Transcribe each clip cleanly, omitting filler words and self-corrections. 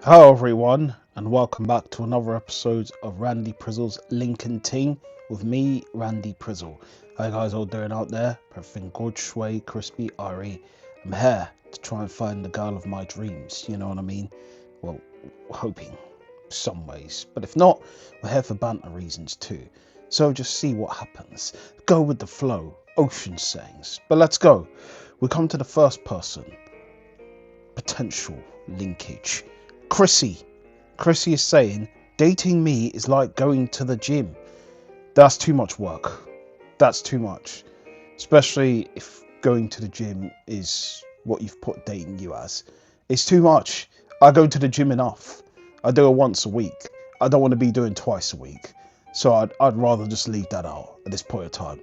Hello everyone and welcome back to another episode of Randy Prizzle's Lincoln Ting with me, Randy Prizzle. How you guys all doing out there? Everything good, shway, crispy, Ari. I'm here to try and find the girl of my dreams, you know what I mean? Well, hoping, some ways. But if not, we're here for banter reasons too. So just see what happens. Go with the flow, ocean sayings. But let's go. We come to the first person. Potential linkage. Chrissy. Chrissy is saying, dating me is like going to the gym. That's too much work. That's too much. Especially if going to the gym is what you've put dating you as. It's too much. I go to the gym enough. I do it once a week. I don't want to be doing twice a week. So I'd rather just leave that out at this point in time.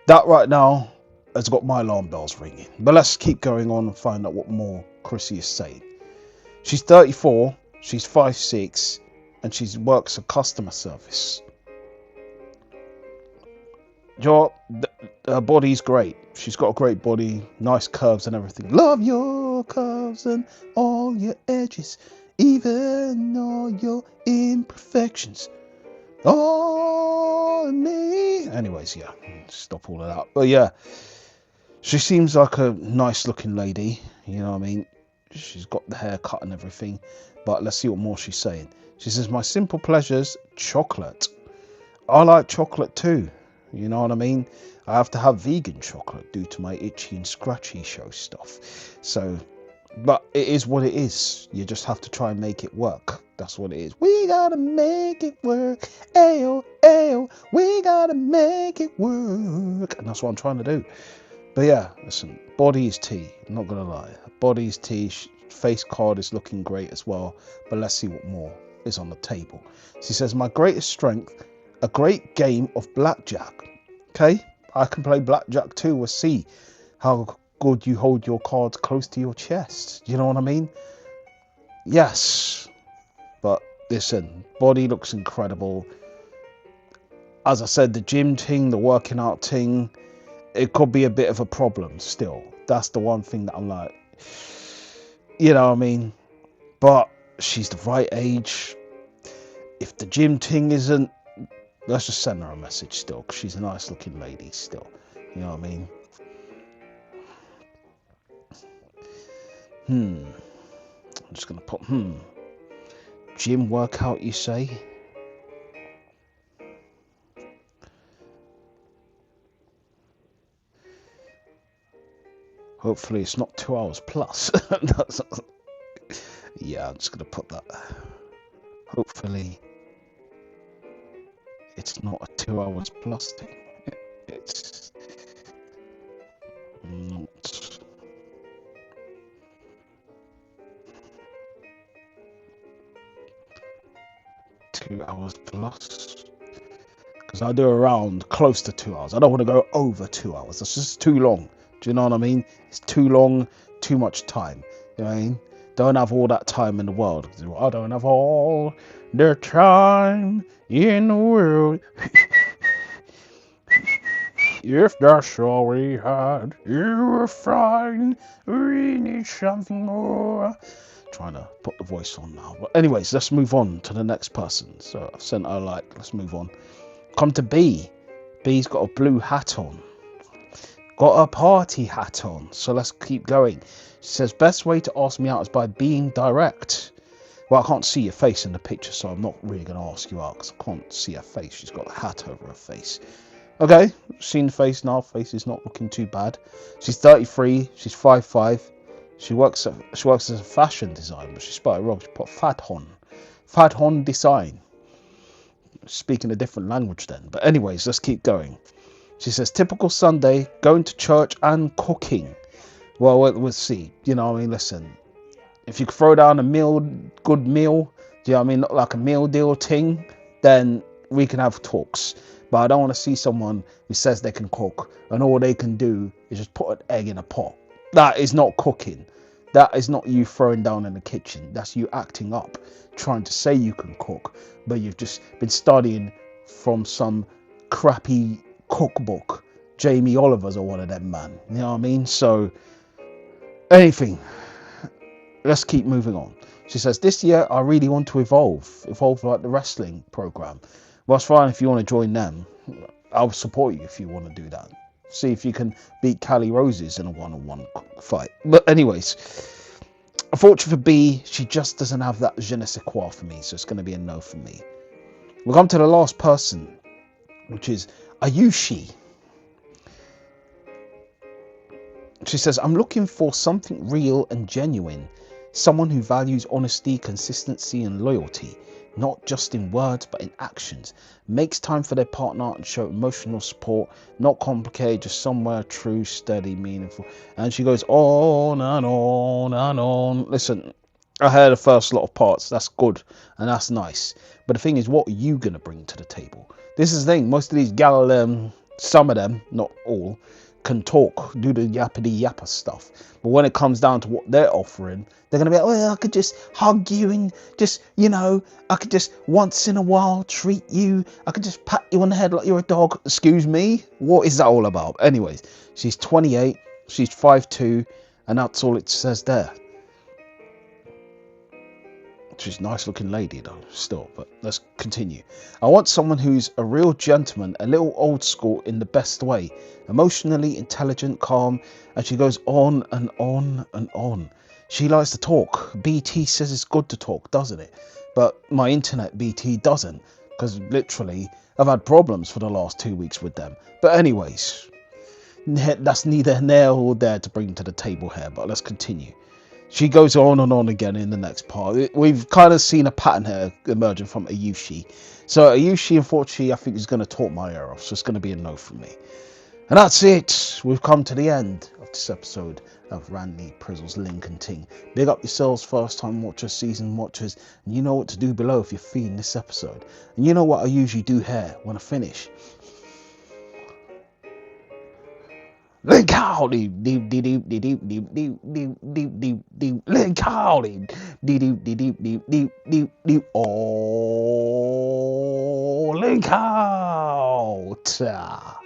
That right now has got my alarm bells ringing. But let's keep going on and find out what more Chrissy is saying. She's 34, she's 5'6", and she works a customer service. Her body's great. She's got a great body, nice curves and everything. Love your curves and all your edges, even all your imperfections. Oh, me. Anyways, yeah, stop all of that. But yeah, she seems like a nice looking lady, you know what I mean? She's got the haircut and everything, but let's see what more she's saying. She says, my simple pleasures, chocolate. I like chocolate too, you know what I mean? I have to have vegan chocolate due to my itchy and scratchy show stuff. So, but it is what it is. You just have to try and make it work. That's what it is. We gotta make it work. Ayo, ayo, we gotta make it work. And that's what I'm trying to do. But yeah, listen, body is tea, I'm not gonna lie. Body is tea, face card is looking great as well. But let's see what more is on the table. She says, my greatest strength, a great game of blackjack. Okay, I can play blackjack too. We'll see how good you hold your cards close to your chest. You know what I mean? Yes, but listen, body looks incredible. As I said, the gym ting, the working out ting, it could be a bit of a problem still. That's the one thing that I'm like, you know what I mean? But she's the right age. If the gym ting isn't, let's just send her a message still, because she's a nice looking lady still. You know what I mean? I'm just going to put, gym workout, you say? Hopefully it's not 2 hours plus. Yeah, I'm just going to put that. Hopefully it's not a 2 hours plus thing. It's not 2 hours plus. Because I do around close to 2 hours. I don't want to go over 2 hours. That's just too long. Do you know what I mean? It's too long, too much time. You know what I mean? Don't have all that time in the world. I don't have all the time in the world. If that's all we had, you were fine. We need something more. Trying to put the voice on now. But anyways, let's move on to the next person. So I've sent her a like. Let's move on. Come to B. B's got a blue hat on. Got a party hat on. So let's keep going. She says, best way to ask me out is by being direct. Well, I can't see your face in the picture, so I'm not really going to ask you out because I can't see her face. She's got a hat over her face. Okay, seen the face now. Face is not looking too bad. She's 33. She's 5'5". She works as a fashion designer, but she spelled it wrong. She put Fadhon design. Speaking a different language then. But anyways, let's keep going. She says, typical Sunday, going to church and cooking. Well, we'll see. You know what I mean? Listen, if you throw down a good meal, do you know what I mean? Not like a meal deal thing, then we can have talks. But I don't want to see someone who says they can cook and all they can do is just put an egg in a pot. That is not cooking. That is not you throwing down in the kitchen. That's you acting up, trying to say you can cook, but you've just been studying from some crappy cookbook. Jamie Oliver's or one of them, man. You know what I mean? So, anything. Let's keep moving on. She says, this year I really want to evolve like the wrestling program. Well, it's fine if you want to join them. I'll support you if you want to do that. See if you can beat Callie Roses in a one-on-one fight. But anyways, unfortunately for B, she just doesn't have that je ne sais quoi for me, so it's going to be a no for me. We'll come to the last person, which is Ayushi. She says, I'm looking for something real and genuine. Someone who values honesty, consistency and loyalty, not just in words but in actions. Makes time for their partner and show emotional support, not complicated, just somewhere true, steady, meaningful. And she goes on and on and on. Listen, I heard the first lot of parts. That's good and that's nice. But the thing is, what are you going to bring to the table? This is the thing. Most of these gal, some of them, not all, can talk, do the yappity yapper stuff, but when it comes down to what they're offering, they're gonna be like, oh, I could just hug you and just, you know, I could just once in a while treat you, I could just pat you on the head like you're a dog. Excuse me, what is that all about? Anyways, she's 28, she's 5'2", and that's all it says there. She's a nice looking lady though, still, but let's continue. I want someone who's a real gentleman, a little old school in the best way, emotionally intelligent, calm, and she goes on and on and on. She likes to talk. BT says it's good to talk, doesn't it? But my internet BT doesn't, because literally I've had problems for the last 2 weeks with them. But anyways, that's neither here nor there to bring to the table here, but let's continue. She goes on and on again in the next part. We've kind of seen a pattern here emerging from Ayushi. So Ayushi, unfortunately, I think is going to talk my ear off. So it's going to be a no from me. And that's it. We've come to the end of this episode of Randy, Prizzle's Link and Ting. Big up yourselves, first time watchers, season watchers. And you know what to do below if you're feeding this episode. And you know what I usually do here when I finish. Link out, link out, oh, link out.